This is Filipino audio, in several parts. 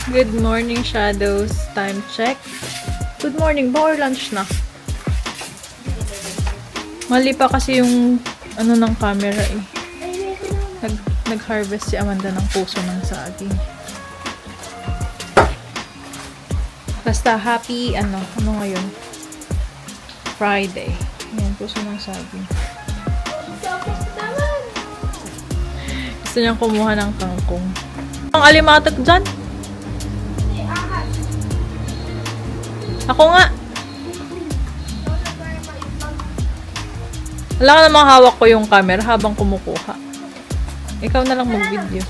Good morning, Shadows. Time check. Good morning ba or lunch na? Mali pa kasi yung ano ng camera eh. Nag-harvest si Amanda ng puso ng saging. Basta happy, ano ngayon? Friday. Ayan, puso ng saging. Gusto niyang kumuha ng kangkong. Ang alimatak dyan? Ako nga. Wala ka namang hawak ko yung camera habang kumukuha. Ikaw na lang mag-video.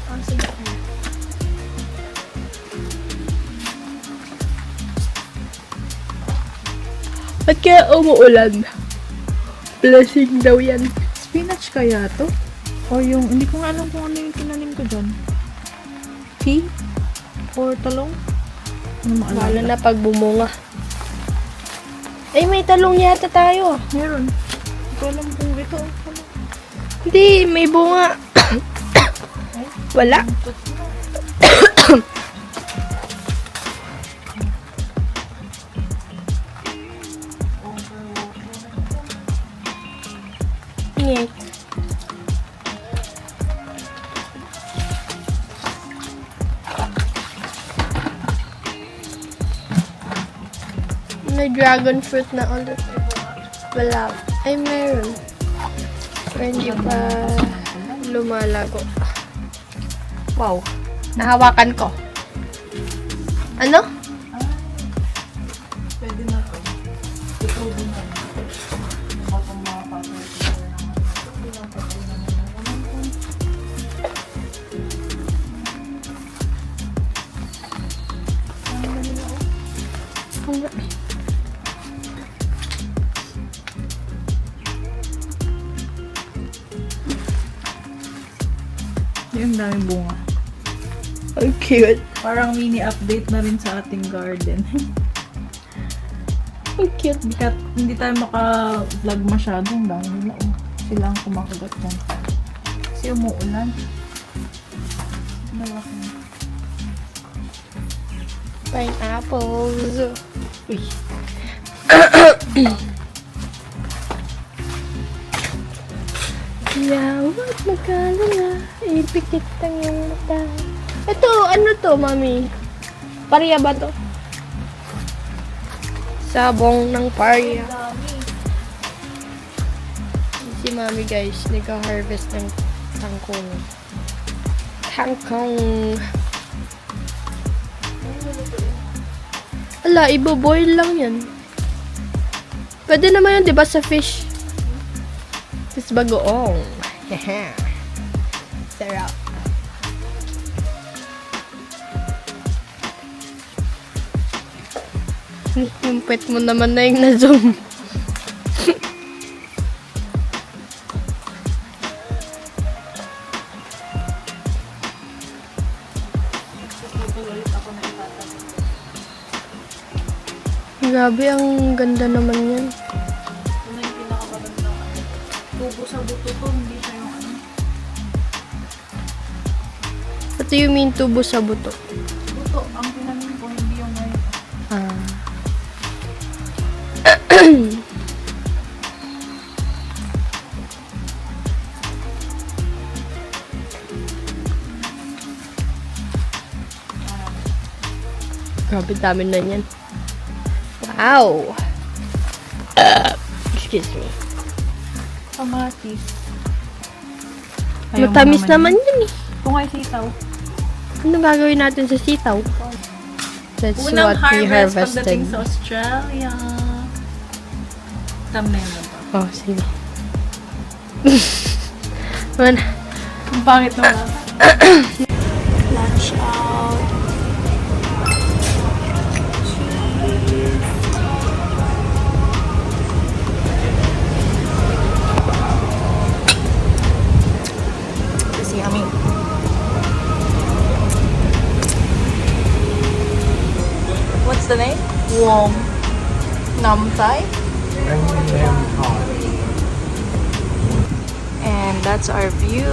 Ba't kaya umuulan? Blessing daw yan. Spinach kaya to? O yung, hindi ko nga alam kung ano yung tinanim ko dyan. Pea? Or talong? Ano maalala? Lalo na pag bumunga. Ay, may talong yata tayo. Meron. Hindi ko alam kung ito. Hindi, may bunga. Wala. Ngek. May dragon fruit na ulit. Wala. Ay, meron. Pero hindi pa lumalago. Wow. Nahawakan ko. Ano? Pwede na to. Ito din na. Yung daming bunga. Ang cute. Parang mini update na rin sa ating garden. Ang cute. Hindi tayo maka-vlog masyadong dami nila. Oh. Sila ang kumakagat yan. Kasi umuulan. Pineapples. Uy. Yawat magkalala, ipikit ang iyong mata. Ito, ano to, mami? Parya ba to? Sabong ng parya. Si mami guys, nag-harvest ng tangkong. Tangkong. Ala, ibo-boil lang yan. Pwede naman yan, di ba, sa fish? Tapos bagoong. Sarap. Yung pet mo naman na yung na-zoom. Grabe, ang ganda naman yan. Ito na yung pinakamagandang tubo sa buto to, hindi siya yung ano. Ito yung mean tubo sa buto. Buto, ang pinamin ko, hindi yung ngayon. Ah. Grabe, dami na yan. Wow! Excuse me. Kamatis. Matamis naman yan eh. Kung ay sitaw. Ano gagawin natin sa sitaw? That's Unang what we harvest harvested. pagdating sa Australia. Thumbnail na ba? Oh, sige. Man. Ang pangit na ba? Lunch out. Kasi yummy. What's the name? Wong Nam Thai. And that's our view.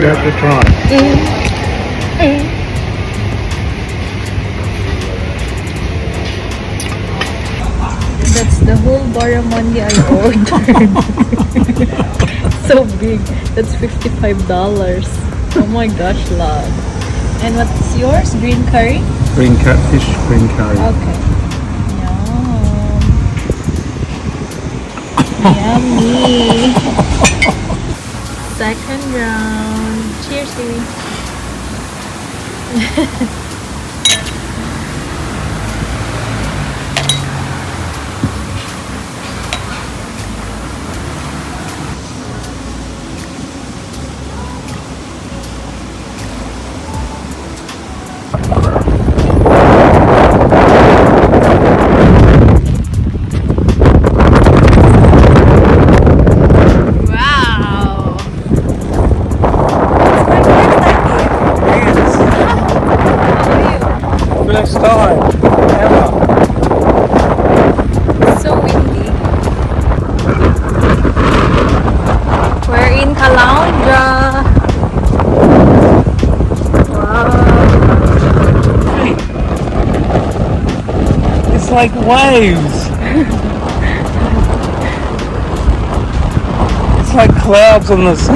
You have to try. That's the whole barramundi I ordered. So big. That's $55. Oh my gosh, love. And what's yours? Green curry? Green catfish, green curry. Okay. Yum. Yummy. Second round. Cheers, baby. Wow. First time ever. So windy. We're in Caloundra. It's like waves. It's like clouds on the sun.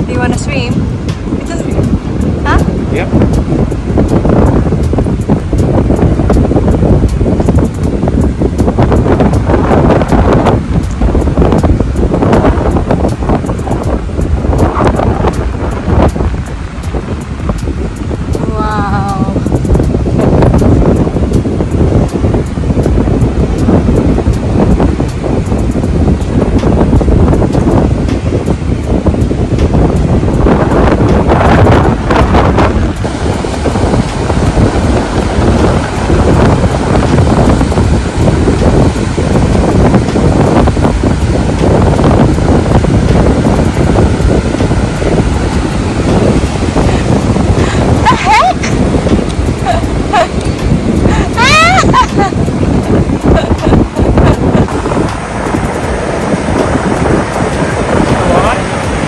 Do you want to swim? It's a swim. Huh? Yep. Wow.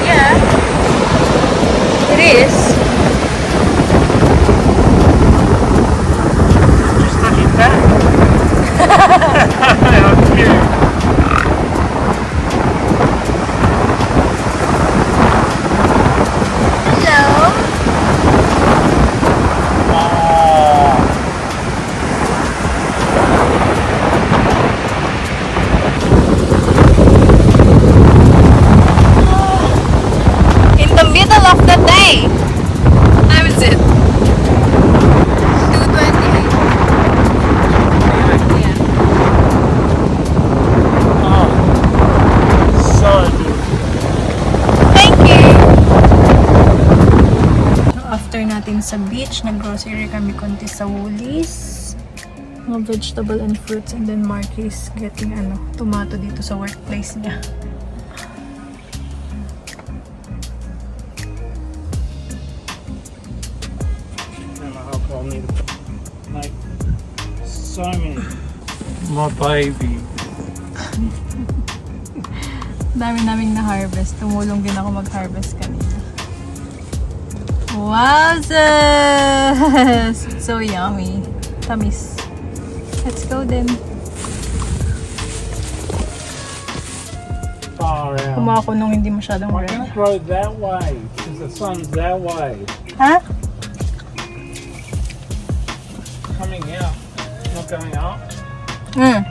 Yeah. It is. Just on your back. How cute. Hello. Oh. In the middle of the day. Time is it? 2:28. Yeah. Oh. So good. Thank you. After natin sa beach, nag-grocery kami konti sa Woolies. Mga vegetable and fruits, and then Marky is getting tomato dito sa workplace niya. And I hope I'll need to make so many. My baby. Dami naming na-harvest. Tumulong din ako mag-harvest kanina. Wowzers! It's so yummy. Tamis. Let's go then. Far out. Kumuha ko nung hindi masyadong I'm red. gonna throw that way because the sun's that way. Ha? Coming out, not going up. Mm.